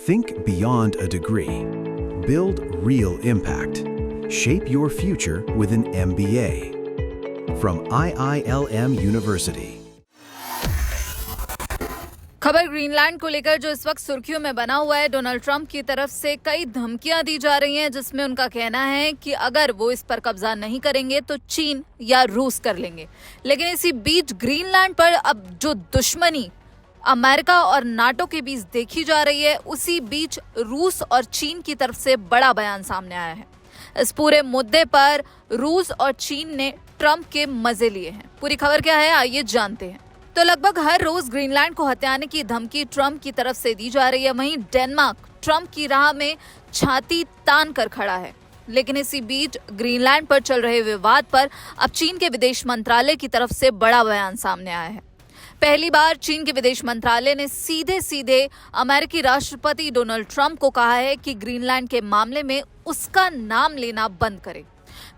Think beyond a degree. Build real impact. Shape your future with an MBA. From IILM University. खबर Greenland को लेकर जो इस वक्त सुर्खियों में बना हुआ है, डोनाल्ड ट्रंप की तरफ से कई धमकियां दी जा रही हैं, जिसमें उनका कहना है कि अगर वो इस पर कब्जा नहीं करेंगे तो चीन या रूस कर लेंगे। लेकिन इसी बीच ग्रीनलैंड पर अब जो दुश्मनी अमेरिका और नाटो के बीच देखी जा रही है, उसी बीच रूस और चीन की तरफ से बड़ा बयान सामने आया है। इस पूरे मुद्दे पर रूस और चीन ने ट्रंप के मजे लिए हैं। पूरी खबर क्या है, आइए जानते हैं। तो लगभग हर रोज ग्रीनलैंड को हथियाने की धमकी ट्रंप की तरफ से दी जा रही है। वहीं डेनमार्क ट्रंप की राह में छाती तान कर खड़ा है। लेकिन इसी बीच ग्रीनलैंड पर चल रहे विवाद पर अब चीन के विदेश मंत्रालय की तरफ से बड़ा बयान सामने आया है। पहली बार चीन के विदेश मंत्रालय ने सीधे सीधे अमेरिकी राष्ट्रपति डोनाल्ड ट्रंप को कहा है कि ग्रीनलैंड के मामले में उसका नाम लेना बंद करे।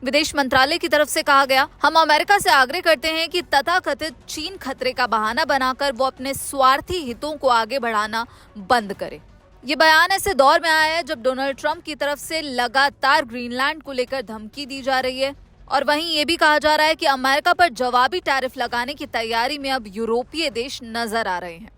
विदेश मंत्रालय की तरफ से कहा गया, हम अमेरिका से आग्रह करते हैं कि तथाकथित चीन खतरे का बहाना बनाकर वो अपने स्वार्थी हितों को आगे बढ़ाना बंद करे। ये बयान ऐसे दौर में आया है जब डोनाल्ड ट्रंप की तरफ से लगातार ग्रीनलैंड को लेकर धमकी दी जा रही है और वहीं ये भी कहा जा रहा है कि अमेरिका पर जवाबी टैरिफ लगाने की तैयारी में अब यूरोपीय देश नजर आ रहे हैं।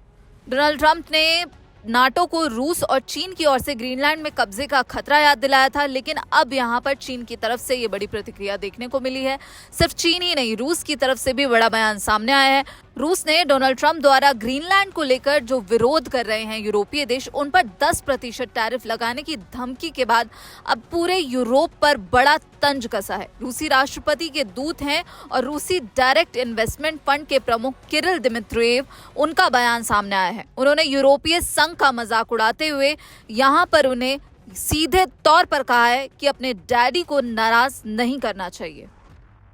डोनाल्ड ट्रंप ने नाटो को रूस और चीन की ओर से ग्रीनलैंड में कब्जे का खतरा याद दिलाया था, लेकिन अब यहां पर चीन की तरफ से ये बड़ी प्रतिक्रिया देखने को मिली है। सिर्फ चीन ही नहीं, रूस की तरफ से भी बड़ा बयान सामने आया है। रूस ने डोनाल्ड ट्रंप द्वारा ग्रीनलैंड को लेकर जो विरोध कर रहे हैं यूरोपीय देश, उन पर 10% टैरिफ लगाने की धमकी के बाद अब पूरे यूरोप पर बड़ा तंज कसा है। रूसी राष्ट्रपति के दूत हैं और रूसी डायरेक्ट इन्वेस्टमेंट फंड के प्रमुख किरिल दिमित्रिएव, उनका बयान सामने आया है। उन्होंने यूरोपीय संघ का मजाक उड़ाते हुए यहां पर उन्हें सीधे तौर पर कहा है कि अपने डैडी को नाराज नहीं करना चाहिए।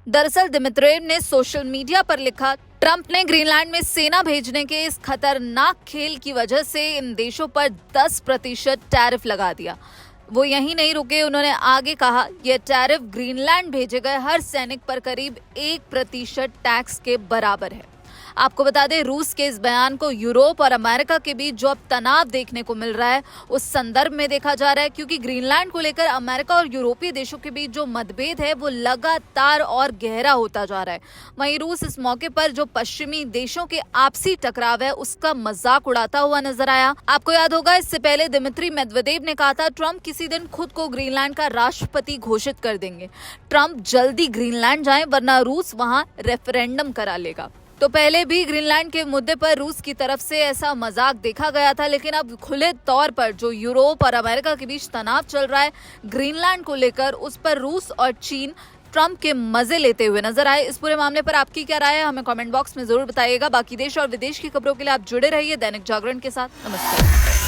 दरअसल दिमित्रिएव ने सोशल मीडिया पर लिखा, ट्रंप ने ग्रीनलैंड में सेना भेजने के इस खतरनाक खेल की वजह से इन देशों पर 10% टैरिफ लगा दिया। वो यहीं नहीं रुके, उन्होंने आगे कहा, यह टैरिफ ग्रीनलैंड भेजे गए हर सैनिक पर करीब 1% टैक्स के बराबर है। आपको बता दें, रूस के इस बयान को यूरोप और अमेरिका के बीच जो अब तनाव देखने को मिल रहा है, उस संदर्भ में देखा जा रहा है, क्योंकि ग्रीनलैंड को लेकर अमेरिका और यूरोपीय देशों के बीच जो मतभेद है वो लगातार और गहरा होता जा रहा है। वहीं रूस इस मौके पर जो पश्चिमी देशों के आपसी टकराव है उसका मजाक उड़ाता हुआ नजर आया। आपको याद होगा, इससे पहले दिमित्री मेदवेदेव ने कहा था, ट्रंप किसी दिन खुद को ग्रीनलैंड का राष्ट्रपति घोषित कर देंगे। ट्रंप जल्दी ग्रीनलैंड जाएं वरना रूस वहां रेफरेंडम करा लेगा। तो पहले भी ग्रीनलैंड के मुद्दे पर रूस की तरफ से ऐसा मजाक देखा गया था, लेकिन अब खुले तौर पर जो यूरोप और अमेरिका के बीच तनाव चल रहा है ग्रीनलैंड को लेकर, उस पर रूस और चीन ट्रंप के मजे लेते हुए नजर आए। इस पूरे मामले पर आपकी क्या राय है, हमें कमेंट बॉक्स में जरूर बताइएगा। बाकी देश और विदेश की खबरों के लिए आप जुड़े रहिए दैनिक जागरण के साथ। नमस्कार।